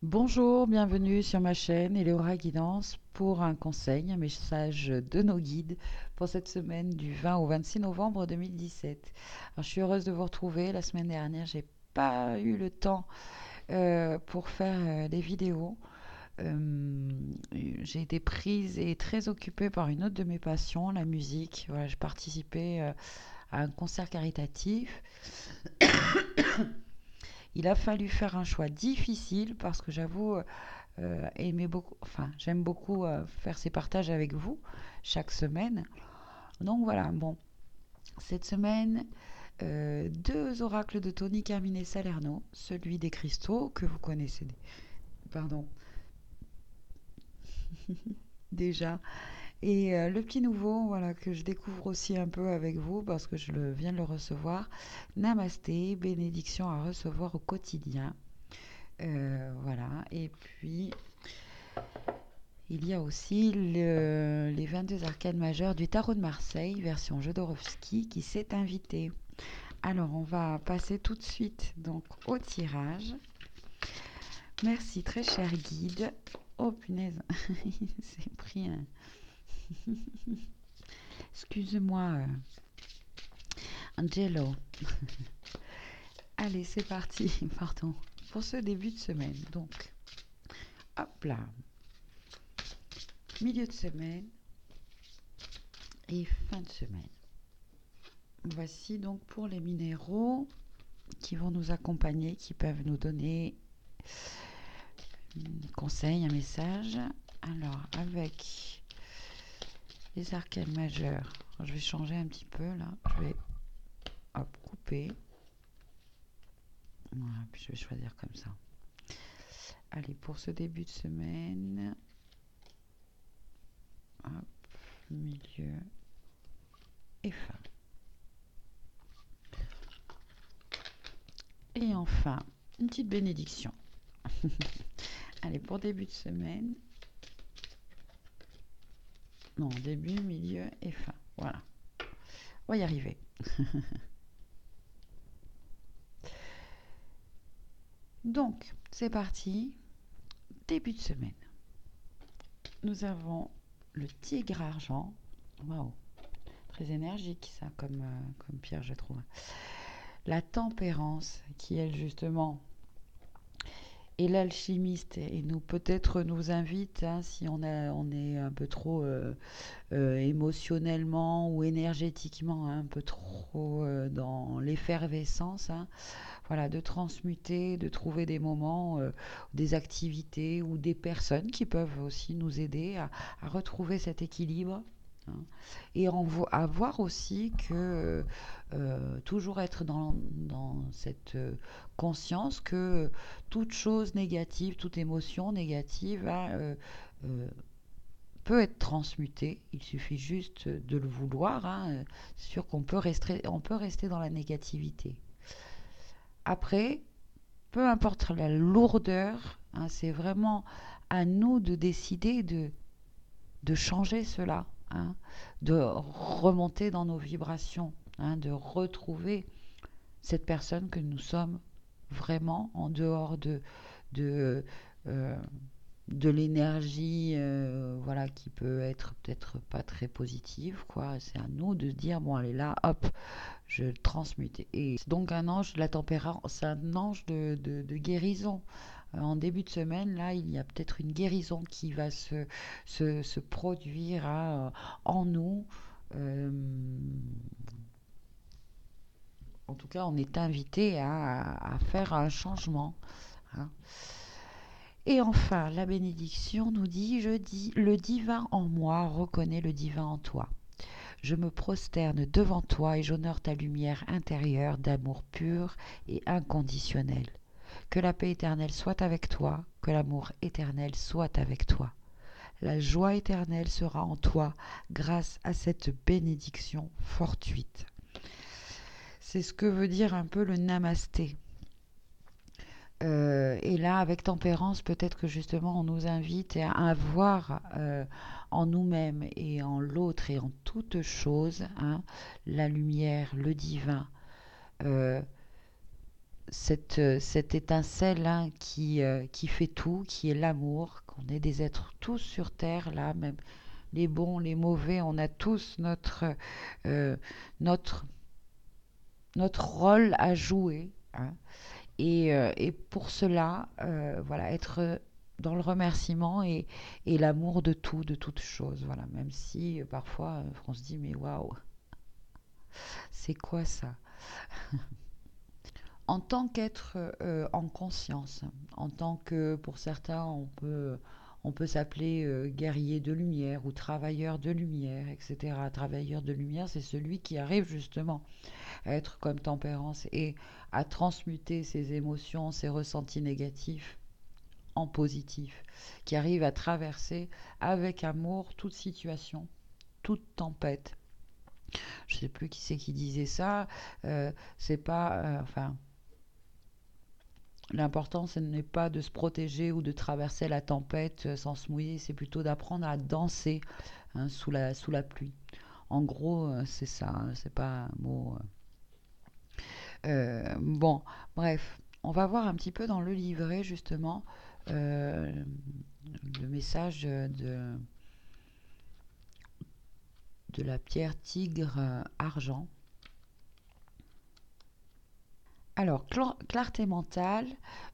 Bonjour, bienvenue sur ma chaîne Eleora Guidance pour un conseil, un message de nos guides pour cette semaine du 20 au 26 novembre 2017. Alors, je suis heureuse de vous retrouver. La semaine dernière, j'ai pas eu le temps pour faire des vidéos. Euh, j'ai été prise et très occupée par une autre de mes passions, la musique. Voilà, je participais à un concert caritatif. Il a fallu faire un choix difficile parce que j'avoue aimer beaucoup, enfin, j'aime beaucoup faire ces partages avec vous chaque semaine. Donc voilà, bon, cette semaine, deux oracles de Tony Carmine Salerno, celui des cristaux que vous connaissez, pardon, déjà, et le petit nouveau, voilà, que je découvre aussi un peu avec vous parce que viens de le recevoir. Namasté, bénédiction à recevoir au quotidien. Voilà, et puis il y a aussi les 22 arcades majeures du Tarot de Marseille, version Jodorowsky, qui s'est invité. Alors, on va passer tout de suite donc au tirage. Merci, très cher guide. Oh punaise, c'est pris un. Excuse-moi, Angelo. Allez, c'est parti, pardon, pour ce début de semaine. Donc, hop là, milieu de semaine et fin de semaine. Voici donc pour les minéraux qui vont nous accompagner, qui peuvent nous donner un conseil, un message. Alors, avec les arcades majeures, je vais changer un petit peu là. Je vais couper. Voilà, puis je vais choisir comme ça. Allez, pour ce début de semaine, hop, milieu et fin. Et enfin, une petite bénédiction. Allez, pour début de semaine. Non, début, milieu et fin. Voilà. On va y arriver. Donc, c'est parti. Début de semaine. Nous avons le tigre argent. Waouh, très énergique ça comme pierre, je trouve. La tempérance, qui elle justement est l'alchimiste et nous peut-être nous invite, hein, si on est un peu trop émotionnellement ou énergétiquement, hein, un peu trop dans l'effervescence, hein, voilà, de transmuter, de trouver des moments, des activités ou des personnes qui peuvent aussi nous aider à retrouver cet équilibre, hein. Et à voir aussi que toujours être dans cette conscience que toute chose négative, toute émotion négative euh, peut être transmutée. Il suffit juste de le vouloir, hein. C'est sûr on peut rester dans la négativité. Après, peu importe la lourdeur, hein, c'est vraiment à nous de décider de changer cela, hein, de remonter dans nos vibrations, hein, de retrouver cette personne que nous sommes vraiment en dehors de, euh, de l'énergie, voilà, qui peut être peut-être pas très positive, quoi. C'est à nous de dire, bon, allez là, hop, je le transmute. Et donc un ange de la tempérance, c'est un ange de guérison. En début de semaine, là, il y a peut-être une guérison qui va se produire, hein, en nous. Euh, En tout cas, on est invité à faire un changement, hein. Et enfin, la bénédiction nous dit, je dis, le divin en moi reconnaît le divin en toi. Je me prosterne devant toi et j'honore ta lumière intérieure d'amour pur et inconditionnel. Que la paix éternelle soit avec toi, que l'amour éternel soit avec toi. La joie éternelle sera en toi grâce à cette bénédiction fortuite. C'est ce que veut dire un peu le namasté. Et là, avec tempérance, peut-être que justement, on nous invite à voir en nous-mêmes et en l'autre et en toute chose, hein, la lumière, le divin, euh, cette étincelle hein, qui fait tout, qui est l'amour, qu'on est des êtres tous sur Terre, là, même les bons, les mauvais, on a tous euh, notre, notre rôle à jouer. Hein. Et pour cela, voilà, être dans le remerciement et l'amour de tout, de toute chose. Voilà, même si parfois on se dit mais waouh, c'est quoi ça? En tant qu'être en conscience, en tant que pour certains on peut s'appeler guerrier de lumière ou travailleur de lumière, etc. Travailleur de lumière, c'est celui qui arrive justement à être comme tempérance et à transmuter ses émotions, ses ressentis négatifs en positif, qui arrive à traverser avec amour toute situation, toute tempête. Je ne sais plus qui c'est qui disait ça. C'est pas, enfin, l'important, ce n'est pas de se protéger ou de traverser la tempête sans se mouiller, c'est plutôt d'apprendre à danser hein, sous la pluie. En gros, c'est ça, hein, c'est pas un mot. Bon, bref, on va voir un petit peu dans le livret justement euh, le message de la pierre tigre argent. Alors, clarté mentale,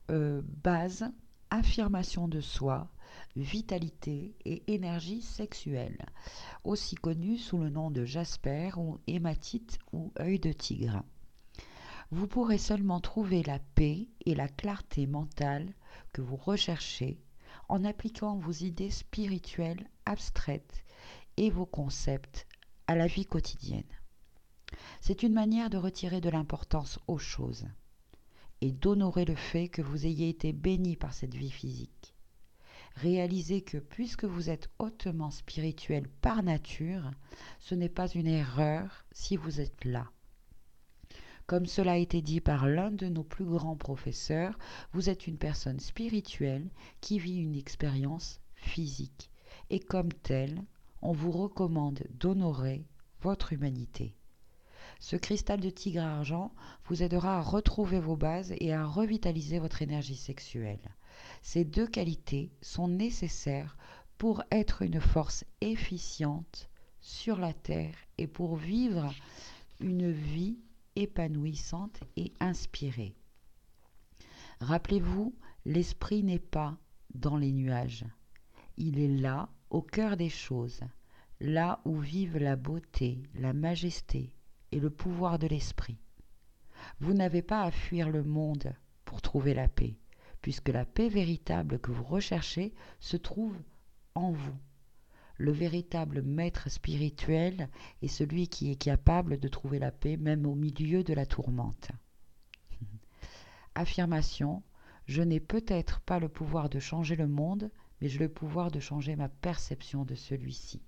base, affirmation de soi, vitalité et énergie sexuelle, aussi connue sous le nom de jasper ou hématite ou œil de tigre. Vous pourrez seulement trouver la paix et la clarté mentale que vous recherchez en appliquant vos idées spirituelles abstraites et vos concepts à la vie quotidienne. C'est une manière de retirer de l'importance aux choses et d'honorer le fait que vous ayez été béni par cette vie physique. Réalisez que puisque vous êtes hautement spirituel par nature, ce n'est pas une erreur si vous êtes là. Comme cela a été dit par l'un de nos plus grands professeurs, vous êtes une personne spirituelle qui vit une expérience physique. Et comme telle, on vous recommande d'honorer votre humanité. Ce cristal de tigre argent vous aidera à retrouver vos bases et à revitaliser votre énergie sexuelle. Ces deux qualités sont nécessaires pour être une force efficiente sur la Terre et pour vivre une vie épanouissante et inspirée. Rappelez-vous, l'esprit n'est pas dans les nuages. Il est là, au cœur des choses, là où vivent la beauté, la majesté et le pouvoir de l'esprit. Vous n'avez pas à fuir le monde pour trouver la paix, puisque la paix véritable que vous recherchez se trouve en vous. Le véritable maître spirituel est celui qui est capable de trouver la paix même au milieu de la tourmente. Affirmation, je n'ai peut-être pas le pouvoir de changer le monde, mais j'ai le pouvoir de changer ma perception de celui-ci.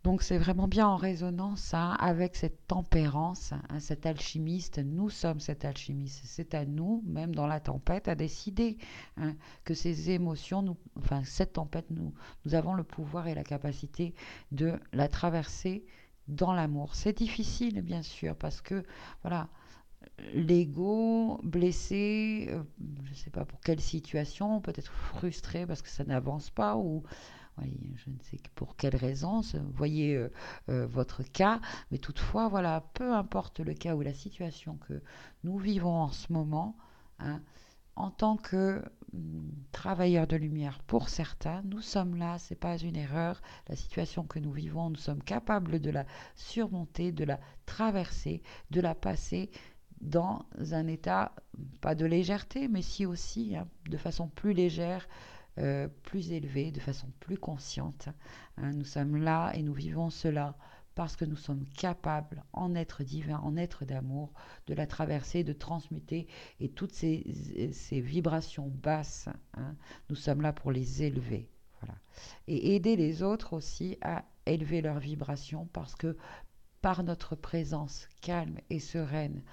Donc c'est vraiment bien en résonance hein, avec cette tempérance, hein, cet alchimiste. Nous sommes cet alchimiste. C'est à nous, même dans la tempête, à décider hein, que ces émotions, enfin cette tempête, nous avons le pouvoir et la capacité de la traverser dans l'amour. C'est difficile, bien sûr, parce que voilà, l'ego blessé, je ne sais pas pour quelle situation, peut-être frustré parce que ça n'avance pas ou oui, je ne sais pour quelle raison, voyez votre cas, mais toutefois, voilà, peu importe le cas ou la situation que nous vivons en ce moment, hein, en tant que travailleurs de lumière pour certains, nous sommes là, c'est pas une erreur, la situation que nous vivons, nous sommes capables de la surmonter, de la traverser, de la passer dans un état, pas de légèreté, mais si aussi, hein, de façon plus légère, plus élevée, de façon plus consciente. Hein, nous sommes là et nous vivons cela parce que nous sommes capables, en être divin, en être d'amour, de la traverser, de transmuter et toutes ces vibrations basses, hein, nous sommes là pour les élever. Voilà. Et aider les autres aussi à élever leurs vibrations parce que par notre présence calme et sereine,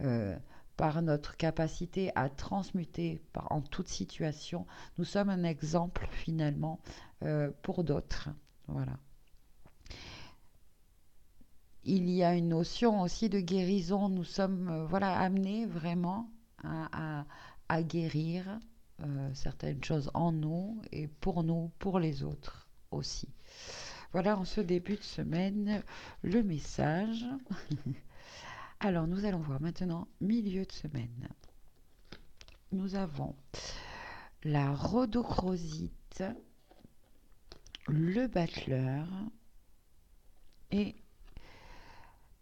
euh, par notre capacité à transmuter en toute situation, nous sommes un exemple finalement pour d'autres. Voilà. il y a une notion aussi de guérison. Nous sommes voilà, amenés vraiment à guérir certaines choses en nous, pour les autres aussi. Voilà en ce début de semaine le message. Alors nous allons voir maintenant milieu de semaine. Nous avons la rhodochrosite, le battleur et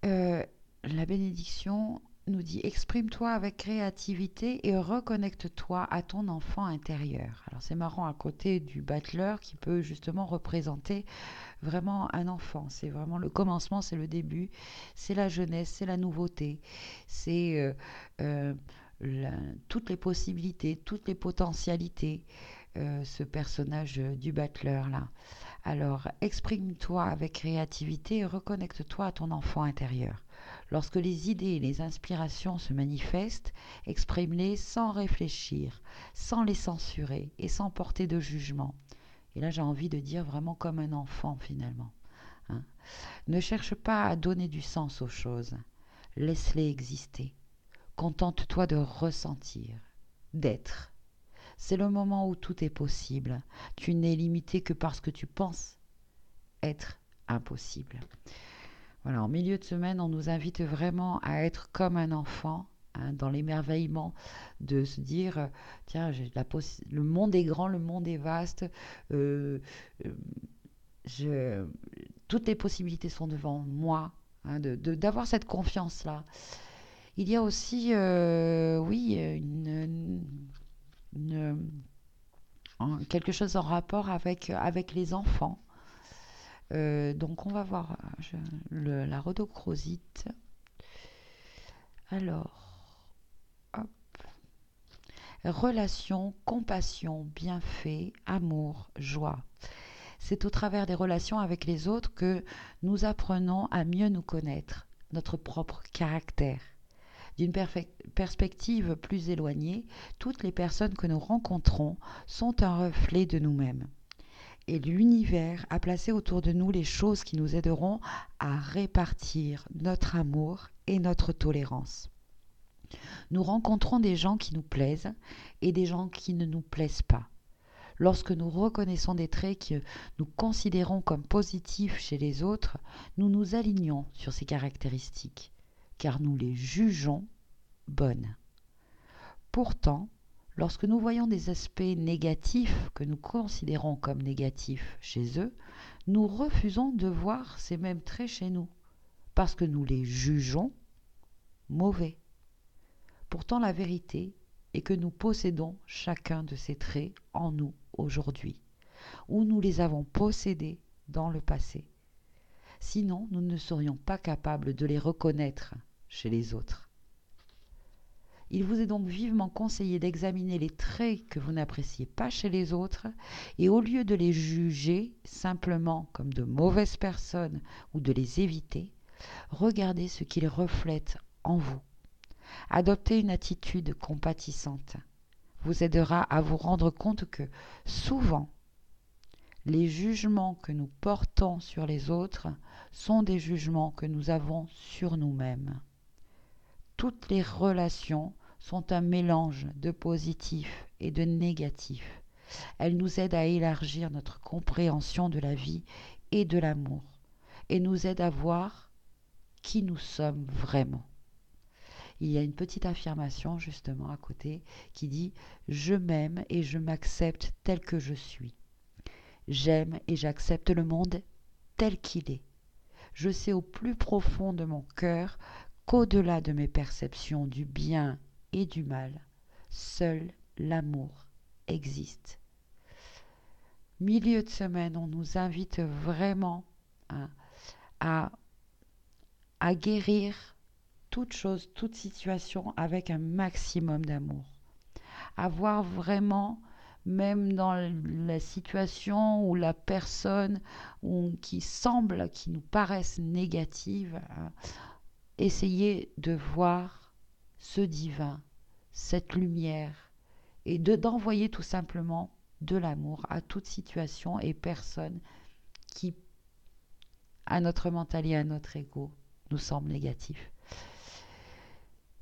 la bénédiction nous dit exprime-toi avec créativité et reconnecte-toi à ton enfant intérieur. Alors c'est marrant à côté du battleur qui peut justement représenter vraiment un enfant. C'est vraiment le commencement, c'est le début, c'est la jeunesse, c'est la nouveauté, c'est euh, la- toutes les possibilités, toutes les potentialités. Ce personnage du battleur là. Alors, exprime-toi avec créativité et reconnecte-toi à ton enfant intérieur. Lorsque les idées et les inspirations se manifestent, exprime-les sans réfléchir, sans les censurer et sans porter de jugement. Et là, j'ai envie de dire vraiment comme un enfant finalement, hein. Ne cherche pas à donner du sens aux choses. Laisse-les exister. Contente-toi de ressentir, d'être. C'est le moment où tout est possible. Tu n'es limité que parce que tu penses être impossible. Voilà, en milieu de semaine, on nous invite vraiment à être comme un enfant, hein, dans l'émerveillement, de se dire, tiens, le monde est grand, le monde est vaste, euh, euh, je, toutes les possibilités sont devant moi, hein, d'avoir cette confiance-là. Il y a aussi, oui, une- quelque chose en rapport avec les enfants. Donc on va voir la rhodochrosite. Alors, hop. Relation, compassion, bienfait, amour, joie. C'est au travers des relations avec les autres que nous apprenons à mieux nous connaître, notre propre caractère. D'une perspective plus éloignée, toutes les personnes que nous rencontrons sont un reflet de nous-mêmes. Et l'univers a placé autour de nous les choses qui nous aideront à répartir notre amour et notre tolérance. Nous rencontrons des gens qui nous plaisent et des gens qui ne nous plaisent pas. Lorsque nous reconnaissons des traits que nous considérons comme positifs chez les autres, nous nous alignons sur ces caractéristiques, car nous les jugeons bonnes. Pourtant, lorsque nous voyons des aspects négatifs que nous considérons comme négatifs chez eux, nous refusons de voir ces mêmes traits chez nous, parce que nous les jugeons mauvais. Pourtant, la vérité est que nous possédons chacun de ces traits en nous aujourd'hui, ou nous les avons possédés dans le passé. Sinon, nous ne serions pas capables de les reconnaître chez les autres. Il vous est donc vivement conseillé d'examiner les traits que vous n'appréciez pas chez les autres et au lieu de les juger simplement comme de mauvaises personnes ou de les éviter, regardez ce qu'ils reflètent en vous. Adopter une attitude compatissante vous aidera à vous rendre compte que souvent, les jugements que nous portons sur les autres sont des jugements que nous avons sur nous-mêmes. Toutes les relations sont un mélange de positif et de négatif. Elles nous aident à élargir notre compréhension de la vie et de l'amour et nous aident à voir qui nous sommes vraiment. Il y a une petite affirmation justement à côté qui dit « Je m'aime et je m'accepte tel que je suis. J'aime et j'accepte le monde tel qu'il est. Je sais au plus profond de mon cœur qu'au-delà de mes perceptions du bien et du mal, seul l'amour existe. » Milieu de semaine, on nous invite vraiment, hein, à, à guérir toute chose, toute situation avec un maximum d'amour. À voir vraiment, même dans la situation où la personne qui semble, qui nous paraisse négative, hein, essayer de voir ce divin, cette lumière, et d'envoyer tout simplement de l'amour à toute situation et personne qui, à notre mental et à notre ego, nous semble négatif.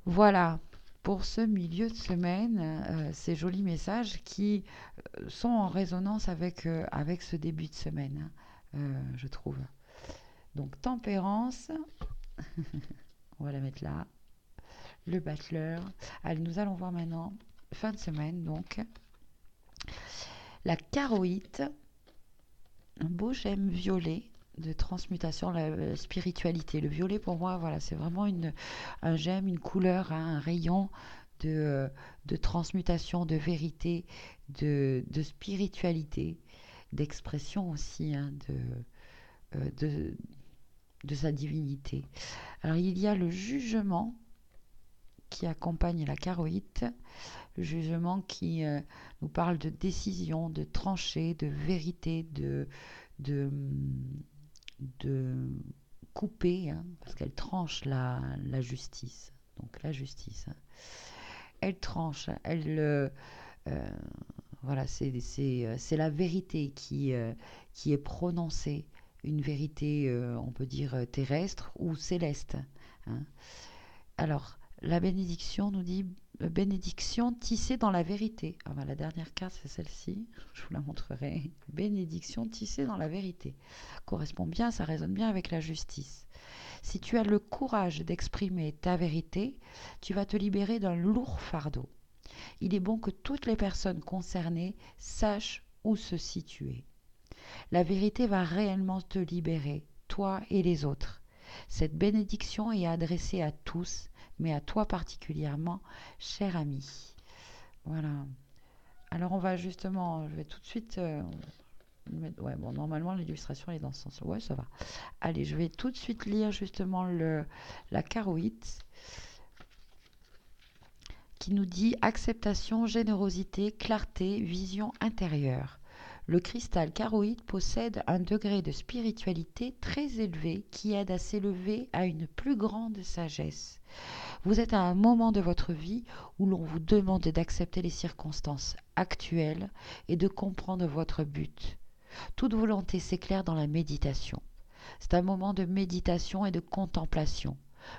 Voilà pour ce milieu de semaine, ces jolis messages qui sont en résonance avec ce début de semaine, je trouve. Donc tempérance, on va la mettre là, le battleur. Allez, nous allons voir maintenant, fin de semaine, donc, la charoïte, un beau gemme violet de transmutation, la spiritualité. Le violet, pour moi, voilà, c'est vraiment un gemme, une couleur, hein, un rayon de transmutation, de vérité, de spiritualité, d'expression aussi, hein, de, de sa divinité. Alors, il y a le jugement qui accompagne la charoïte, le jugement qui nous parle de décision, de tranchée, de vérité, de, de couper, hein, parce qu'elle tranche la justice. Donc la justice, hein. Elle tranche, voilà, c'est la vérité qui est prononcée, une vérité, on peut dire terrestre ou céleste, hein. Alors, la bénédiction nous dit bénédiction tissée dans la vérité. Ah ben, la dernière carte, c'est celle-ci. Je vous la montrerai. Bénédiction tissée dans la vérité. Correspond bien, ça résonne bien avec la justice. Si tu as le courage d'exprimer ta vérité, tu vas te libérer d'un lourd fardeau. Il est bon que toutes les personnes concernées sachent où se situer. La vérité va réellement te libérer, toi et les autres. Cette bénédiction est adressée à tous, mais à toi particulièrement, cher ami. Voilà. Alors on va justement, je vais tout de suite ouais, bon, normalement l'illustration est dans ce sens. Ouais, ça va. Allez, je vais tout de suite lire justement la charoïte qui nous dit acceptation, générosité, clarté, vision intérieure. Le cristal charoïde possède un degré de spiritualité très élevé qui aide à s'élever à une plus grande sagesse. Vous êtes à un moment de votre vie où l'on vous demande d'accepter les circonstances actuelles et de comprendre votre but. Toute volonté s'éclaire dans la méditation. C'est un moment de méditation et de contemplation,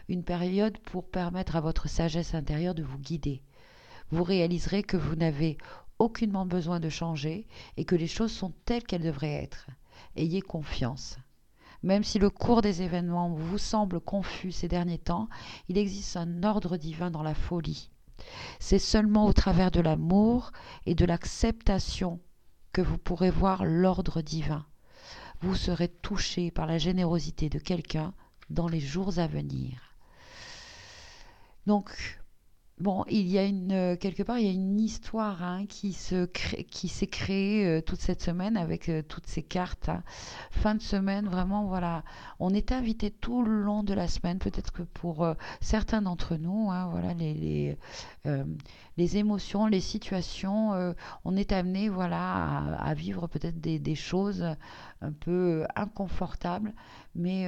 une période pour permettre à votre sagesse intérieure de vous guider. Vous réaliserez que vous n'avez aucunement besoin de changer et que les choses sont telles qu'elles devraient être. Ayez confiance. Même si le cours des événements vous semble confus ces derniers temps, il existe un ordre divin dans la folie. C'est seulement au travers de l'amour et de l'acceptation que vous pourrez voir l'ordre divin. Vous serez touché par la générosité de quelqu'un dans les jours à venir. Donc, bon, quelque part, il y a une histoire, hein, qui s'est créée toute cette semaine avec toutes ces cartes, hein. Fin de semaine, vraiment, voilà. On est invité tout le long de la semaine, peut-être que pour certains d'entre nous, hein, voilà, euh, les émotions, les situations, on est amené, voilà, à vivre peut-être des choses un peu inconfortables, mais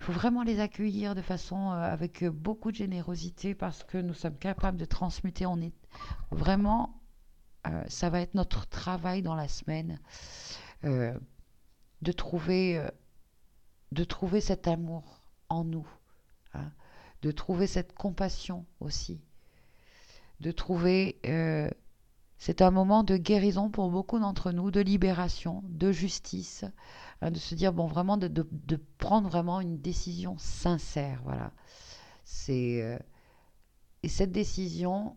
il faut vraiment les accueillir de façon avec beaucoup de générosité parce que nous sommes capables de transmuter. On est vraiment, ça va être notre travail dans la semaine, euh, de trouver, euh, de trouver cet amour en nous, hein, de trouver cette compassion aussi, de trouver. C'est un moment de guérison pour beaucoup d'entre nous, de libération, de justice, hein, de se dire, bon, vraiment, de prendre vraiment une décision sincère, voilà. C'est, et cette décision,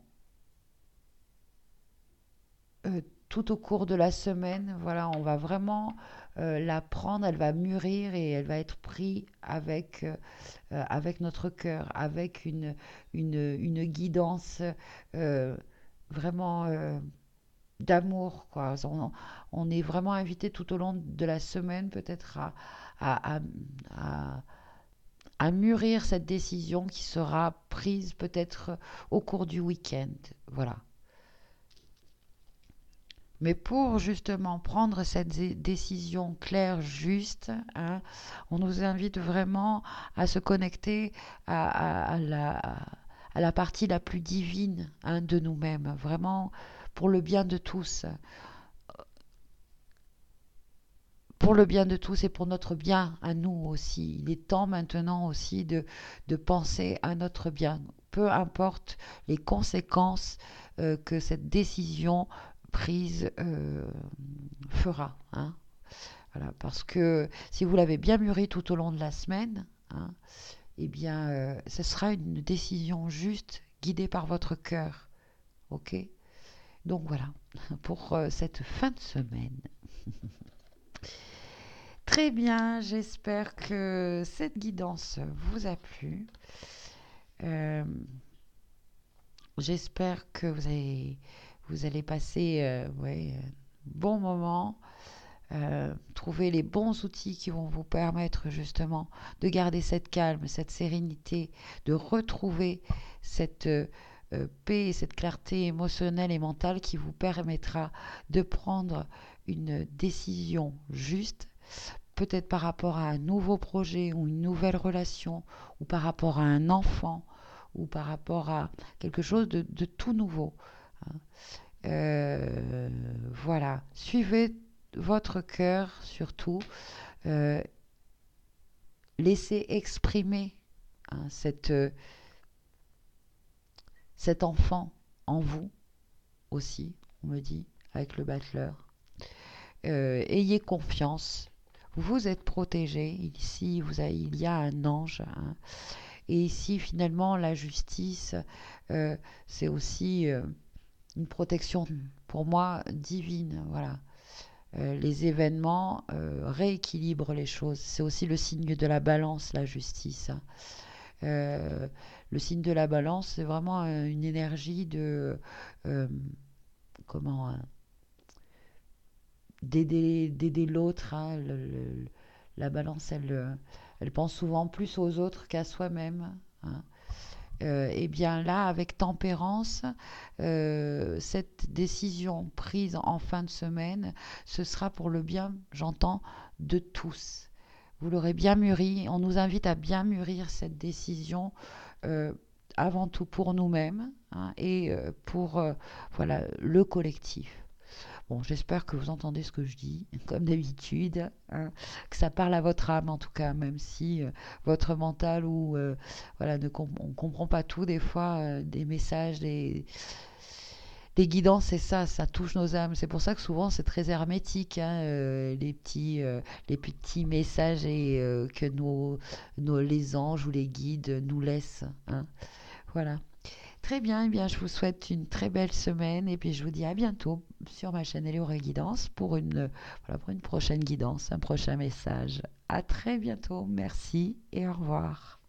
tout au cours de la semaine, voilà, on va vraiment la prendre, elle va mûrir et elle va être prise avec notre cœur, avec une guidance vraiment d'amour, quoi. On est vraiment invité tout au long de la semaine peut-être à, à, à, à mûrir cette décision qui sera prise peut-être au cours du week-end. Voilà. Mais pour justement prendre cette décision claire, juste, hein, on nous invite vraiment à se connecter à la partie la plus divine, hein, de nous-mêmes, vraiment pour le bien de tous, pour le bien de tous et pour notre bien à nous aussi. Il est temps maintenant aussi de penser à notre bien, peu importe les conséquences que cette décision prise fera. Hein. Voilà, parce que si vous l'avez bien mûri tout au long de la semaine, hein, eh bien, ce sera une décision juste, guidée par votre cœur. Ok. Donc voilà, pour cette fin de semaine. Très bien, j'espère que cette guidance vous a plu. Euh, J'espère que vous allez passer ouais, un bon moment, trouver les bons outils qui vont vous permettre justement de garder cette calme, cette sérénité, de retrouver cette paix, cette clarté émotionnelle et mentale qui vous permettra de prendre une décision juste, peut-être par rapport à un nouveau projet ou une nouvelle relation, ou par rapport à un enfant, ou par rapport à quelque chose de tout nouveau. Hein. Voilà, suivez votre cœur surtout, euh, laissez exprimer hein, cet enfant en vous aussi, on me dit, avec le battleur. Ayez confiance, vous êtes protégé, ici il y a un ange, hein. Et ici finalement la justice, c'est aussi une protection pour moi divine, voilà. Les événements rééquilibrent les choses. C'est aussi le signe de la balance, la justice. Hein. Euh, le signe de la balance, c'est vraiment une énergie de euh, comment d'aider l'autre. Hein. La balance, elle pense souvent plus aux autres qu'à soi-même. Hein. Et bien là, avec tempérance, cette décision prise en fin de semaine, ce sera pour le bien, j'entends, de tous. Vous l'aurez bien mûri. On nous invite à bien mûrir cette décision, euh, avant tout pour nous-mêmes hein, et pour voilà, le collectif. Bon, j'espère que vous entendez ce que je dis, comme d'habitude, hein, que ça parle à votre âme en tout cas, même si votre mental ou voilà, on comprend pas tout des fois, des messages, des guidances, c'est ça, ça touche nos âmes. C'est pour ça que souvent c'est très hermétique, hein, les petits messages et que les anges ou les guides nous laissent. Hein. Voilà. Très bien, eh bien, je vous souhaite une très belle semaine et puis je vous dis à bientôt sur ma chaîne Eleora Guidance voilà, pour une prochaine guidance, un prochain message. À très bientôt, merci et au revoir.